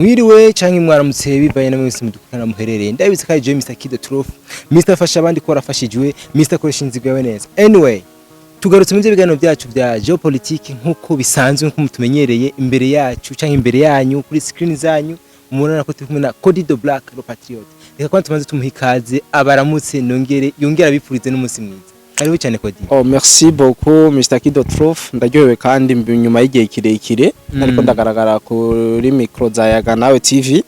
Mwiriwe canke mwaramutse bivaye na mwese mudukana muherereye ndabitse kai je Mr Kid Trophy Mr fasha abandi ko rafashijwe Mr koresha inzigo yawe neza anyway tugarutse mu biganiro byacu bya geopolitique nkuko bisanzwe nko mutumenyereye imbere yacu canke imbere yanyu kuri screen zanyu umunana ko turi kumwe na Cody the Black the Patriot reka kwanta tumaze tumuhikaze abaramutse yongera bipfurize n'umunsi mwiza ariho cyane Cody. Oh merci beaucoup Mr Kid Trophy ndaryohewe kandi nyuma y'igihe kirekire ariko ndagaragara kuri micro za Yaga nawe TV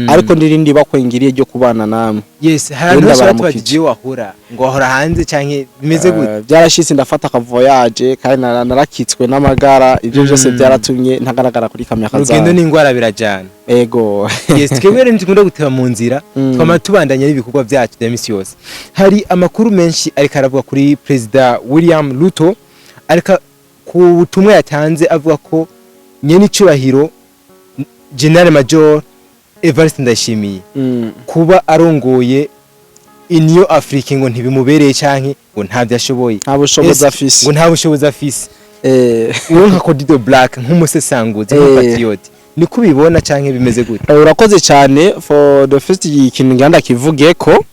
ariko ndirindi bakwengiriye ryo kubana namwe. Yes hantu batwagiye wahora ngo wahora hanze canke bimeze gute byarashitse ndafata ka voyage kandi narakitswe n'amagara ibyo byose byaratumye ntagaragara kuri kamera kaza urugendo n'ingwara birajana ego. Yes twebwe ntikunda guteba mu nzira twama tubandanya n'ibikorwa byacu bya misi yose. Hari amakuru menshi ariko aravuga kuri President William Ruto ariko ku butumwa yatanze avuga ko nyene icubahiro General Major Evariste Ndayishimiye kuba arongoye Union Afrique ngo ntibimubereye canke ngo nta byashoboye nta bushobozi afise ngo nta bushobozi afise nka Cody the Black nk'umusesanguzi nk'Patriot niko bibona canke bimeze gute. Urakoze cyane for the first ikintu nganda kivuge ko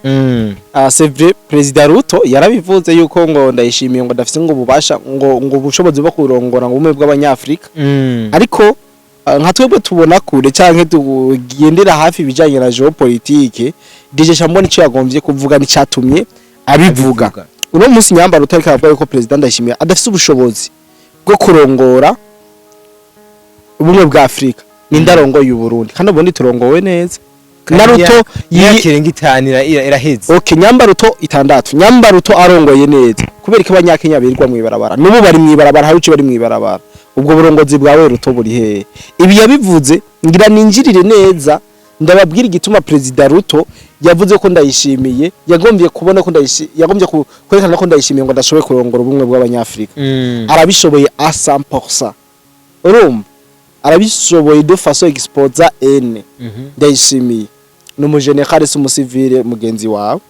c'est vrai President Ruto yarabivuze yuko ngo Ndayishimiye ngo dafise ngo bubasha ngo ubushobozi bwo kurongora ngo umwe bw'abanyafrika ariko nka twebwe tubona kure canke tugendera hafi bijanye na geopolitique deje shambona ico yagombye kuvuga ni catumye abivuga uno munsi nyambara utari kavuga yuko President Ndayishimiye adafise ubushobozi bwo kurongora ubumwe bwa Afrika ni ndarongo y'u Burundi kandi ubundi turongowe neza Naruto yikirenga itanira iraheze okay Nyambaruto 6 Nyambaruto arongoye neza kubera ko abanyakenya birirwa mu ibarabara nubu bari mu ibarabara haruci bari mu ibarabara ubwo burongozi bwawe Ruto buri he ibi yabivuze ngira ninjirire neza ndababwira igituma President Ruto yavuze ko Ndayishimiye yagombye kubona ko yagombye kwerekana ko Ndayishimiye ngo adashoboye kurongora ubumwe bw'abanyafrika arabishoboye a 100% urumva arabishoboye de façon exposa Ndayishimiye n'umugeneral s'umusivile mugenzi wawe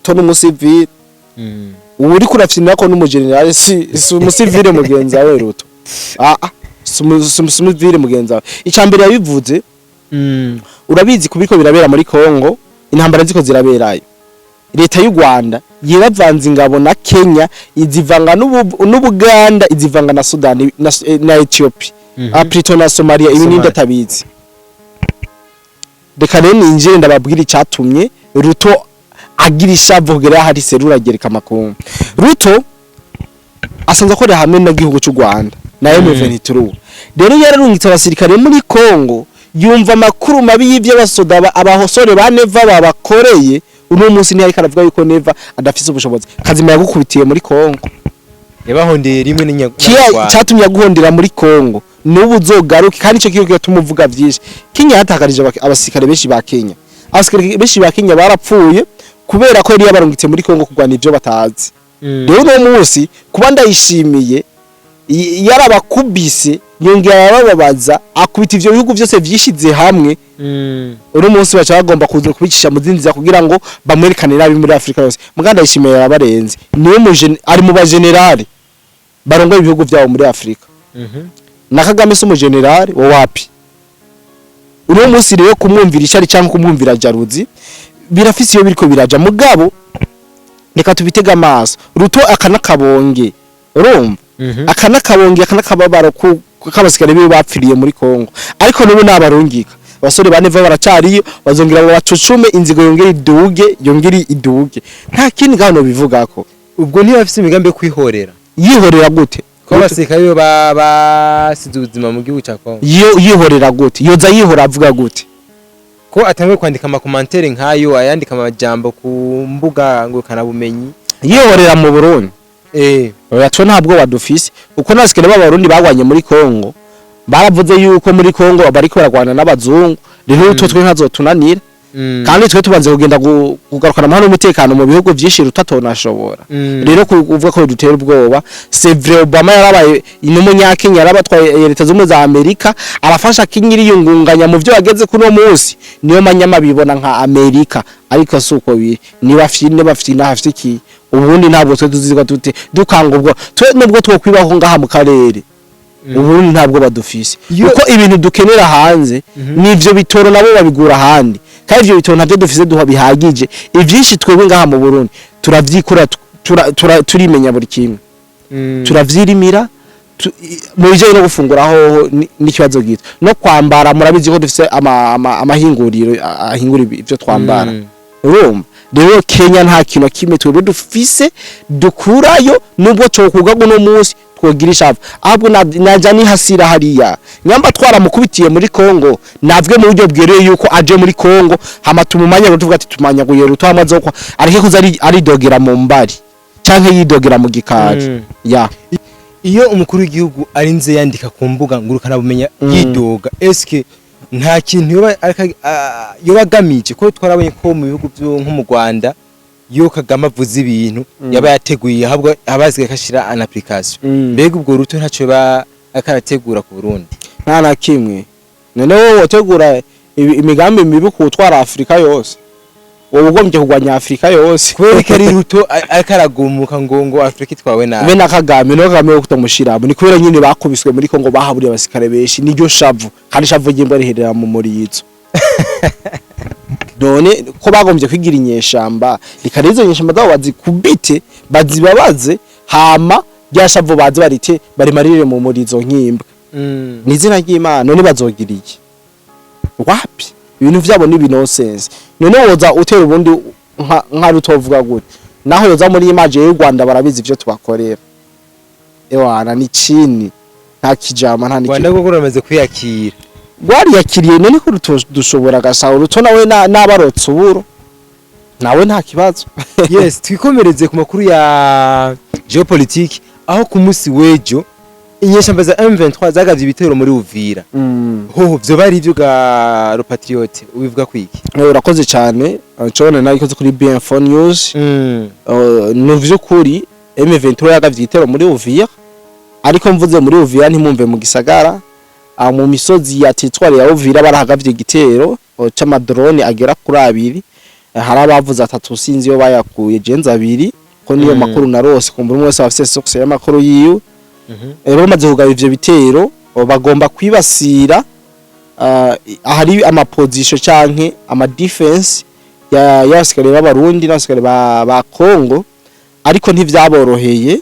to n'umusivile uri kurafyina ko n'umugeneral si umusivile mugenzi wawe Ruto sumuvile mugenzi wawe icambere yabivuze urabizi kubiko birabera muri Kongo intambara ziko ziraberayo leta y'u Rwanda yeravanze ingabo na Kenya izivanga n'Ubuganda izivanga na Sudan na Ethiopia aprito na Somalia ibi ninde tabizi reka rero ninjire ndababwira icatumye Ruto agira ishavugera hari serura gereka makungu Ruto asanze ko hamwe na gihugu cy'u Rwanda na MU23 rero yararungitse abasirikare muri Kongo yumva makuru mabi y'ivyo abasoda abahosore baneva babakoreye uno munsi ni ariko aravuga yuko neva adafise ubushobozi kazima yagukubitiye muri Kongo yabahondeye rimwe n'inyagwa cyatumye aguhondera muri Kongo nubu uzogaruka kandi ico kiyo tumuvuga byinshi Kenya yatakarije abasirikare benshi ba Kenya abasirikare benshi ba Kenya barapfuye kubera ko yari yabarungitse muri Kongo kugwana ivyo batazi rero no munsi kuba Ndayishimiye yarabakubise yongera bababaza akubita ivyo bihugu byose vyishize hamwe uno munsi bacha bagomba kuza kubicisha mu zinzi za kugira ngo bamwerekane nabi muri Afrika yose muganda Ndayishimiye yarabarenze niwe ari mu bagenerali barongoye ibihugu byabo muri Afrika na Kagame se umugenerali wo wapi uno munsi rero kumwumvira ishari cyangwa kumwumvira jaruzi birafise iyo biriko biraja mugabo reka tubitega amaso Ruto Akabonge urumva akanakababaro k'abasikare bibo bapfiriye muri Kongo ariko nubu nabarungika abasore baneva baracariyo bazongira ngo bacucume inzigo yongeri iduge nta kindi gano bivugako ubwo niba afise imigambi yo kwihorera yihorera gute ko abasirikare basize ubuzima mu gihugu cya Kongo yihorera gute yoza yihora avuga gute ko atangwe kwandika ama commentaire nkayo ayandika amajambo ku mbuga ngo kanabumenyi yihorera mu Burundi oyato ntabwo badufise uko nasikere b'abarundi bagwanye muri Kongo baravuze yuko muri Kongo bariko baragwana n'abazungu rero utotwe nkazotunanira kandi twe tubanze kugenda kugarukana amahoro n'umutekano mu bihugu byinshi rutatonashobora rero kuvuga ko dutera ubwoba c'est vrai Obama yarabaye n'umunyakenya yarabatwaye leta z'umwe za Amerika arafasha kinyiri yungunganya mu byo yageze kuno munsi niyo manyama bibona nka Amerika ariko suko biri ni bafite ubundi ntabwo twe tuziga dukanga ubwo twe nubwo twokwibaho ngaha mu karere Uburundi ntabwo badufise kuko ibintu dukenera hanze nivyo bitoro nabo babigura handi kandi ivyo bitoro navyo dufise duha bihagije ivyinshi twebwe ngaha mu Burundi turavyikora turimenya buri kimwe turavyirimira mu bijanye no gufunguraho n'ikibazo gito no kwambara murabizi ko dufise amahinguriro ahingura ivyo twambara urumva rero Kenya nta kintu kimwe twebwe dufise dukurayo nubwo cokugago no munsi twogira ishavu ahubwo naja ni hasira hariya nyamba twaramukubitiye muri Kongo navwe mu buryo bwereye yuko aje muri Kongo hama tumumanya ngo tuvuga ati tumanyaguye rutwama zokwa ariko kuza ari dogera mu mbari canke yidogera mu gikari ya iyo umukuru w'igihugu ari nze yandika ku mbuga ngurukana bumenya yidoga eske nta kintu yoba agamije ko twarabonye ko mu bihugu byo nko mu Rwanda yo Kagame avuze ibintu yaba yateguye ahubwo abazwe kashira an application mbega ubwo ruto ntaco ba akarategura ku Burundi nta na kimwe none wowe wategura imigambi mibi ku twara Afrika yose wowe ugombye kugwanya Afrika yose kubera ko ari ruto akaragumuka ngo Afrika itwawe nabi bene Kagame no Kagame yo kutamushiramo ni kubera nyine bakubiswe muri Kongo bahaburiye abasikare benshi niryo shavu kandi shavu gimba riherera mu murizo none ko bagombye kwigira inyeshamba rikarizo inyeshamba zabo bazikubite bazibabaze hama ryashavu bazi barite bari marire mu murizo nkimba nizina ry'Imana none bazogiriye wapi ibintu vyabo ni binonsense none woza utera ubundi nka rutovuga gute naho yoza muri image y'u Rwanda barabizi ivyo tubakorera ewana ni chini nta kijama nta Rwanda ko kuramaze kwiyakira gwari yakiriye none ko dushobora gasahura uto nawe nabarotse uburo nawe nta kibazo yes twikomereze ku makuru ya geopolitique aho ku munsi wejo inyeshamba za M23 zagavye ibitero muri Uvira hoho byo bari ivyo ga Patriote ubivuga kwiki urakoze cyane cone nayo ikoze kuri BF4 News nuvyo kuri M23 yagavye ibitero muri Uvira ariko mvuze muri Uvira ntimumve mu gisagara mu misozi ya territoire ya Uvira barahagavye igitero c'amadrone agera kuri 2 hari abavuze 3 sinzi yo bayakuye genza 2 ko niyo makuru narose kumbura umwe wese afise source y'amakuru yiwe bamaze kugaba ivyo bitero bagomba kwibasira ahari ama position canke ama defense yasikare b'abarundi nasikare ba Kongo ariko ntivyaboroheye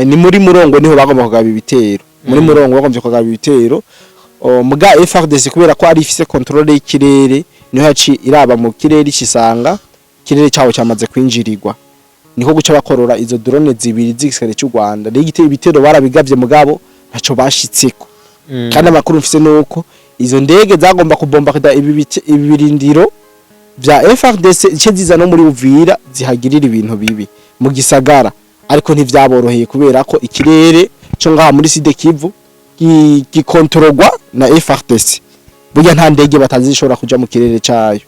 ni muri murongo niho bagomba kugaba ibitero muri murongo bagomba kugaba ibitero muga FRDC kubera ko ari ifise controle y'ikirere niho yaci iraba mu kirere cisanga kirere cyawo cyamaze kwinjirirwa niko guca bakorora izo drone zibiri z'igisere cy'u Rwanda n'igitero ibitero barabigavye mugabo ntaco bashitseko kandi amakuru mfise nuko izo ndege zagomba kubomba kada ibirindiro vya FRDC ice ziza no muri Uvira zihagirira ibintu bibi mu gisagara ariko ntivyaboroheye kubera ko ikirere cyo ngaha muri Sud Kivu gikontorogwa na FRDC burya nta ndege batazishobora kuja mu kirere cayo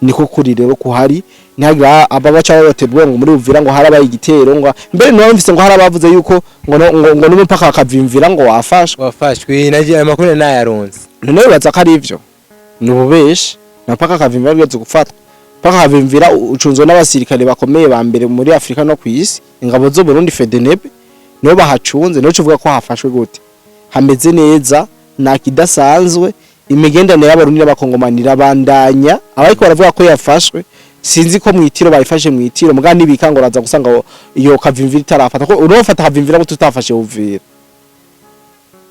niko kuri rero kuhari ntagira ababaca babatebwe ngo muri Uvira ngo harabaye igitero ngo mbere no mvise ngo harabavuze yuko ngo n'umupaka akavimvira ngo wafashwe naje amakuru nayaronze none bibaza ko ari ivyo nububeshi napaka akavimvira byo gufatwa paka akavimvira ucunzo n'abasirikare bakomeye ba mbere muri Afrika no kwisi ingabo zo Burundi FDNB no bahacunze no cuvuga ko hafashwe gute hameze neza nakidasanzwe imigenda y'abarundi n'abakongomanira bandanya abayiko baravuga ko yafashwe sinzi ko mwitiro bayifashe mwitiro mugani bikangoraza gusanga iyo kavimvira itarafata ko urofata kavimvira ngo tutafashe Uvira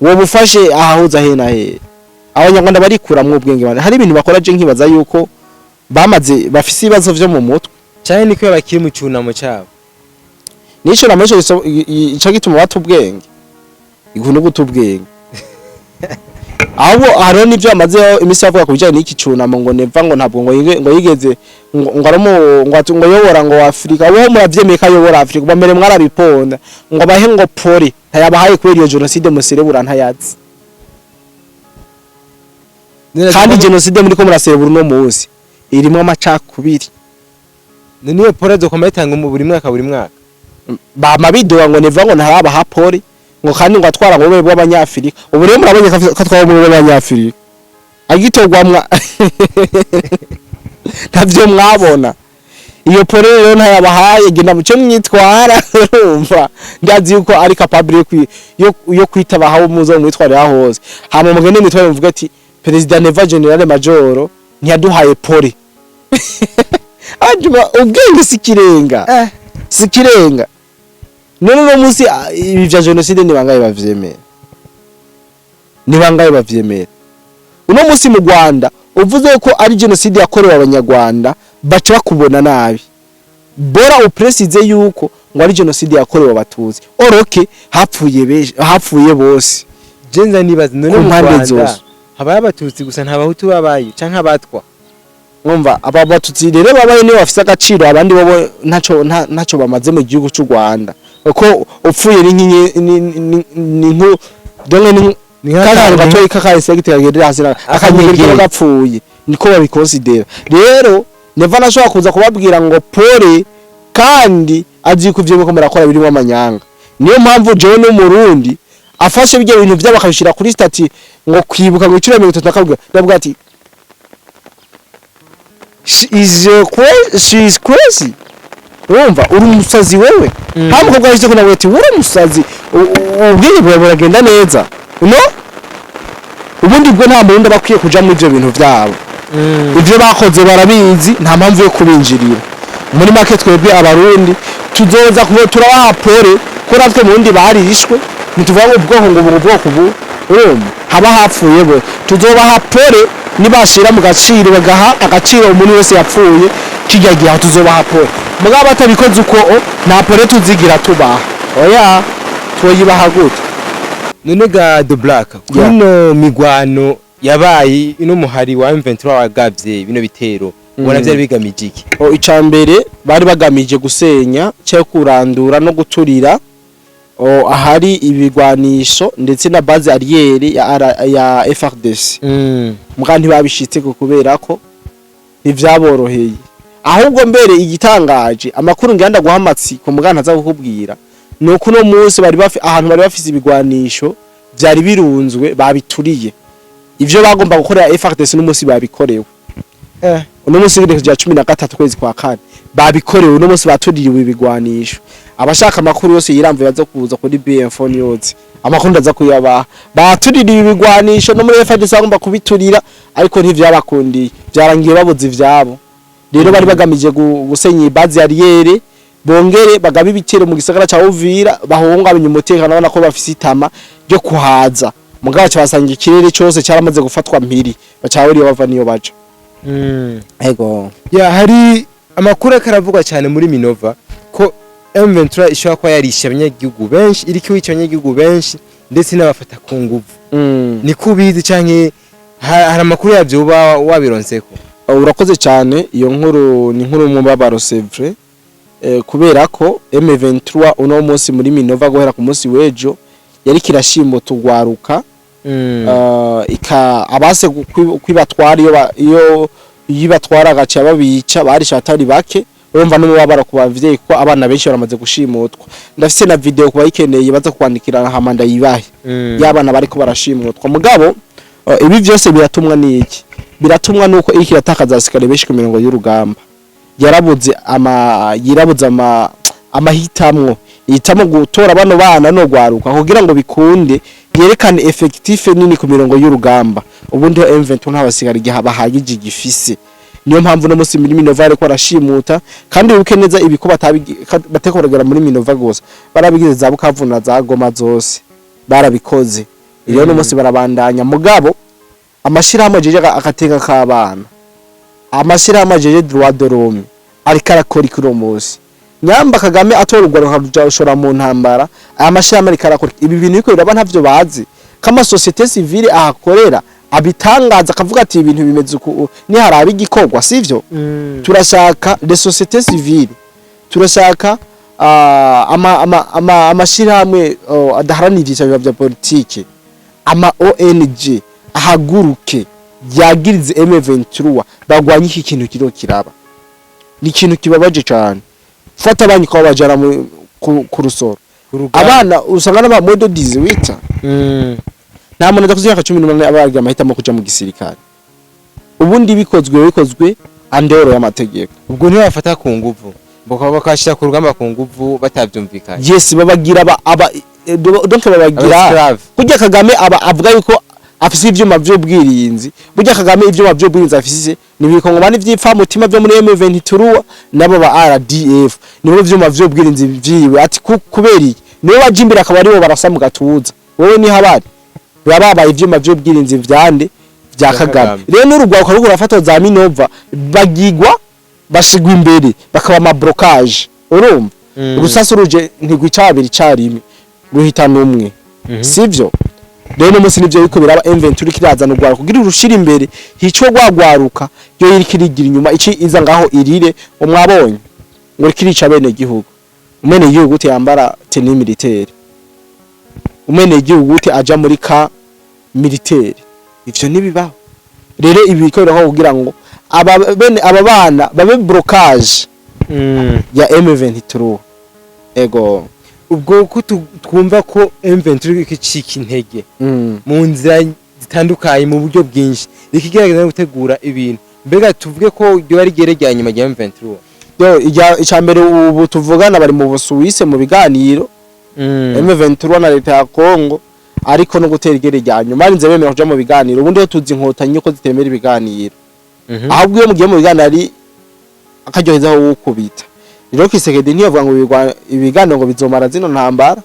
wo bufashe ahahuza he na he abanyarwanda barikuramwe ubwenge bane hari ibintu bakora je nkibaza yuko bamaze bafise ibibazo vyo mu mutwe cyane niko bakiri mu cyunamo cyabo nico nameje ico gituma batubwenge ikuntu gutubwenge abo haro nivyo amazeho imisi avuga kubijanye n'iki cunamo ngo neva ngo ntabwo ngo yigeze ngo aramo ngo yobora ngo Afrika abo muravyemeka yobora Afrika bamere mwarabiponda ngo bahe ngo pori ntayabahaye kubera iyo genocide muserebura ntayazi kandi genocide muri ko muraserebura no munsi irimo amacakubiri niyo pori zo kometanga mu buri mwaka bama bidoga ngo neva ngo ntaraba ha pori ngo kandi ngo atwara ngo bebe b'abanyafrika ubu rero murabonye ko twaba mu b'abanyafrika agitogwamwa ntavyo mwabona iyo pole rero ntayabahaye genda muce mwitwara urumva ndazi yuko ari capable yo kwitaba hawo muzo mwitwarira hose hama mugende mwitware mvuga ati president Neva General Major ntiyaduhaye pole ajuma ubwenge sikirenga none no musi ibi vya genocide ni bangaye bavyemera uno musi mu Rwanda uvuze ko ari genocide yakorewe abanyarwanda baca bakubona nabi bora upresize yuko ngo ari genocide yakorewe abatutsi oroke hapfuye bose jenza nibaza none mu Rwanda habaye abatutsi gusa ntabahutu babaye canke abatwa ngomva aba batutsi rero babaye niwe bafise agaciro abandi bo ntaco bamaze mu gihugu cy'u Rwanda uko upfuye ni nko donge ni kakanga gatoyi kakari segiti yagerera hasira akanyegera gapfuye niko babikonsidera rero Neva nashobora kuza kubabwira ngo pole kandi azi ko ivyo murakora birimo amanyanga niyo mpamvu jewe no Murundi afashe bijye ibintu byabo akabishira kuri stati ngo kwibuka ngo 130 akabwira ndavuga ati she is crazy urumva uri umusazi wewe hamwe ko bwahise kuna weti uri umusazi ubwiye bwe buragenda neza no ubundi bwo nta muntu bakwiye kuja mu ivyo bintu byabo ivyo bakoze barabizi nta mpamvu yo kubinjirira muri make twebwe abarundi tuzoza kuba turabaha pole ko natwe mu bundi barishwe ntituvuga ngo ubwoko ubu urumva haba hapfuye bo tuzobaha pole nibashira mu gaciro bagaha agaciro umuntu wese yapfuye kijya gihe tuzobaha pole mugabo batabikoze uko nta pole tuzigira tubaha oya twoyibaha gute none ga the black kuno migwano yabaye ino muhari wa M23 wagavye bino bitero ubona byari bigamije iki icambere bari bagamije gusenya cyo kurandura no guturira ahari ibigwanisho ndetse na base arrière ya FRDC mugandi babishitse kubera ko ivyaboroheye ahubwo mbere igitangaje amakuru ngenda guhamatsi ko muganda aza kukubwira nuko no munsi bari ahantu bari bafise ibigwanisho byari birunzwe babituriye ivyo bagomba gukora FRDC n'umunsi babikorewe uno munsi w'igihumbi kimwe 13 kwezi kwa kane babikorewe uno munsi batuririwe ibigwanisho abashaka amakuru yose yiramvuye baza kuza kuri BF News amakuru ndaza kuyaba batuririwe ibigwanisho no muri FRDC bagomba kubiturira ariko ntivyabakundiye byarangiye babuze ivyabo rero bari bagamije gusenya ibazi arrière bongere bagabe ibitero mu gisagara ca Uvira bahonga abanyamutekano nabona ko bafise itama ryo kuhaza mugabo cyabasanga ikirere cyose cyaramaze gufatwa mpiri bacawuriye bava niyo baje ego ya hari amakuru akaravuga cyane muri Minova ko M23 ishobora kwa yarisha abanyagihugu benshi iri kwica abanyagihugu benshi ndetse n'abafata ku nguvu ni kubizi canke hari amakuru yavyo wabironseko urakoze cyane iyo nkuru ni nkuru mu babaro c'est vrai kubera ko M23 uno munsi muri Minova guhera ku munsi wejo yari kirashimo tugwaruka abase kwibatwara iyo yibatwara gacha babica barisha atari bake urumva n'umubabara ku bavyeyi ko abana benshi baramaze gushimutwa ndafise na video kuba ikeneye baza kwandikira hamanda yibahe y'abana bariko barashimutwa mugabo ibi byose biratumwa n'iki biratumwa nuko iki yatakaza asikare benshi ku mirongo y'urugamba yarabuze amahitamwo itamo gutora bano bana no gwaruka kugira ngo bikunde yerekane effective nini ku mirongo y'urugamba ubundi M23 ntabasigara igihe bahagije gifise niyo mpamvu no musi muri Minova ariko arashimuta kandi ukeneza ibiko batekoragera muri Minova gose barabigize za Bukavuna za Goma zose barabikoze iyo no musi barabandanya mugabo amashirahamwe jeje akatenga k'abana amashirahamwe jeje droit de l'homme ariko arakora ikiromosi nyamba Kagame atorugwa rukarushora mu ntambara amashirahamwe ariko arakora ibi bintu biko biraba ntavyo bazi kama societe civile ahakorera abitangaza akavuga ati ibintu bimeze uko ni harabi gikorwa sivyo turashaka les sociétés civiles turashaka amashirahamwe adaharanira bya politike ama ONG ahaguruke yagirize M23 bagwanye iki kintu kiro kiraba ni kintu kibabaje cyane fata abanyi ko bajara ku rusoro abana usanga n'aba modo 18 nta muntu adakuze yaka 18 abaga amahitamo kuja mu gisirikare ubundi bikozwe andero y'amategeko. ubwo ntibafata ku nguvu bakashira ku rugamba ku nguvu batavyumvikanye. Yes, babagira donc babagira kujya Kagame avuga yuko afise ivyuma vy'ubwirinzi. Burya Kagame ivyuma vy'ubwirinzi afise nibiko bani vyipfa mutima byo muri MU23 nabo ba RDF nibo vyuma vy'ubwirinzi vyiwe ati kuberi niwe wajimbira akaba aribo barasa mu gatuza. Wowe ni habari babaye ivyuma vy'ubwirinzi vyande vya Kagame. Rero n'urugwako rugo rafato za Minova bagigwa bashigwa imbere bakaba ama blocage. Urumva urusasa ruje ntigwicabiri carimi ruhita numwe. Sivyo rero no musi nivyo biko biraba M23 kirazana urwaro kugira urushira imbere hico gwagwaruka yo irikirigira inyuma ici iza ngaho irire umwabonye ngo kirica bene gihugu. Umene gihugu ute yambara tenue militaire, umene gihugu ute aja muri ka militaire, ivyo nibibaho. Rero ibi bikorera kugira ngo aba bana babe blocage ya M23. Ego ubwo ko twumva ko M23 ikicika intege mu nzira zitandukanye mu buryo bwinshi ikigerageza gutegura ibintu. Mbega tuvuge ko ryo ari gerejya nyuma ya M23. Yo icambere ubu tuvugana bari mu Busuwise mu biganiro M23 na leta ya Kongo ariko no gutera igerejya nyuma arinze bemera kuja mu biganiro. Ubundi tuzi inkotanyi ko zitemera ibiganiro ahubwo iyo mugiye mu biganiro ari akaryoheza ho ukubita. Rero Kisekedi ntiyavuga ngo ibiganiro ngo bizomara zino ntambara.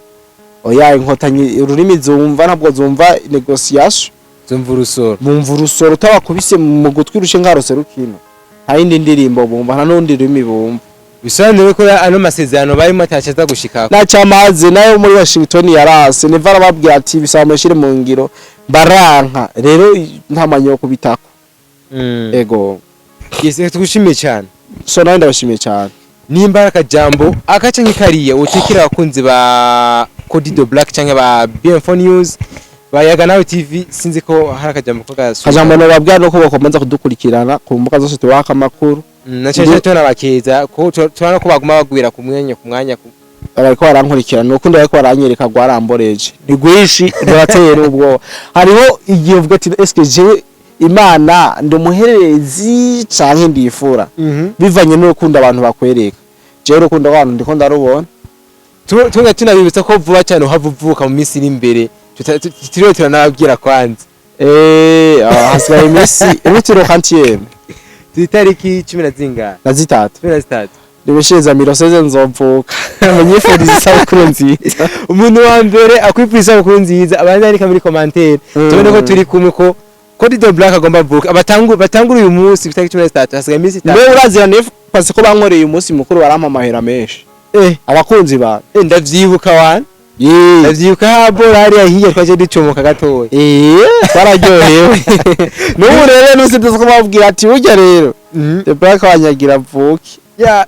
Oya inkotanyi ururimi zumva ntabwo zumva negotiation zumva urusoro bumva urusoro tabakubise mu gutwi rushe nkarose rukino nta yindi ndirimbo bumva nta nundi rurimi bumva. Bisanzwe ko ano masezerano barimo atacaza gushika na cyamaze nayo muri Washington yarase neva arababwira ati bisaba mushire mu ngiro baranka. Rero nta manyo kubitako. Ego yese tugushimiye cyane. So nawe ndabashimiye cyane. Nimba akajambo akaca nkikariye utekira abakunzi ba Codido Black canke ba BM4 News bayaga nawe TV sinzi ko hari akajambo ko kajambo no babwira no ko bakomanza kudukurikirana ku mbuga zose tuwaka amakuru na cyane cyane abakeza ko tubana ko baguma bagwira ku mwanya ariko barankurikirana nuko ndako baranyereka gwaramboreje ntigwishi ndatera ubwo hariho igihe uvuga ati SKJ Imana ndumuherezi canke ndifura bivanye n'urukundo abantu bakwereka. Je urukundo abantu ndiko ndarubona tunabibutsa ko vuba cyane uhavuvuka mu minsi iri imbere tutiriwe turanababwira kwanza hasigaye iminsi urutiro kantiye itariki 10 na zitatu 13 Nibesheza miroseze nzomvuka munyifuriza isabukuru nziza. Umuntu wa mbere akwifuriza isabukuru nziza abandi ari muri commentaire tubone ko turi kumwe ko Codido Black agomba vuka batangura uyu munsi bitaki 13 hasigaye iminsi 3. Mbe urazira nefase ko bankoreye uyu munsi mukuru barampa amahera menshi abakunzi ba ndavyibuka wana ndavyibuka habo hari ahiye twaje ducomoka gatoya twararyohewe n'ubu rero nuse tuzo babwira ati urya rero The Black wanyagira vuki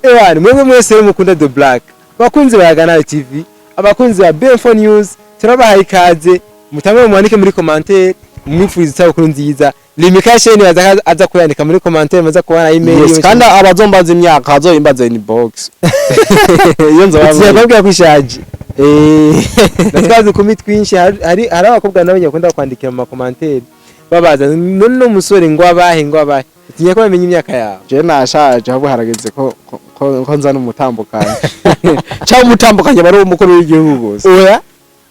ewana mwemwe mwese mukunda The Black bakunzi bayagana TV abakunzi ba BM4 News turabahaye ikaze mutamwe mwandike muri commentaire mwifuriza isabukuru nziza. Limikasheni aza kuyandika muri commentaire maza kubana email kandi abazombaza imyaka azoyimbaza inbox iyo nzababwira kwishaje natwaze kumitwinshi hari abakobwa nabo nyakunda kwandikira mu commentaire babaza none umusore ngo abahe tinya ko bamenye imyaka yawe. Je nashaje ahubwo harageze ko nzana umutambukanye cyangwa umutambukanye bari umukuru w'igihugu gusa. Oya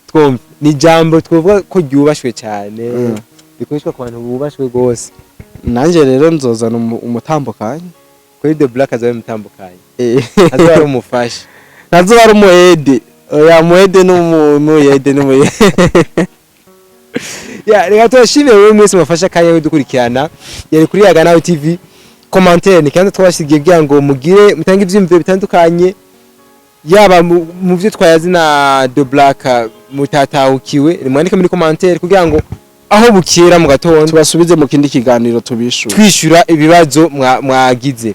twumva ni jambo twovuga ko ryubashwe cyane bikoreshwa ku bantu bubashwe gose. Nanje rero nzozana umutambukanye kuri The Black azabe umutambukanye azaba umufasha nazo bari umuede oya muede n'umuyede reka turashimire wewe mwese mufasha kanya yo dukurikirana yari kuri Yagana TV commentaire ni kandi twashigiye kugira ngo mugire mutange ivyumviro bitandukanye yaba mu byo twayazi na The Black mutatawukiwe mwandike muri commentaire kugira ngo aho bukira mu gatondo tubasubize mu kindi kiganiro twishura ibibazo mwagize.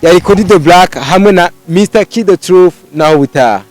Yari kuri The Black hamwe na Mr. Kid the Truth naho butaha.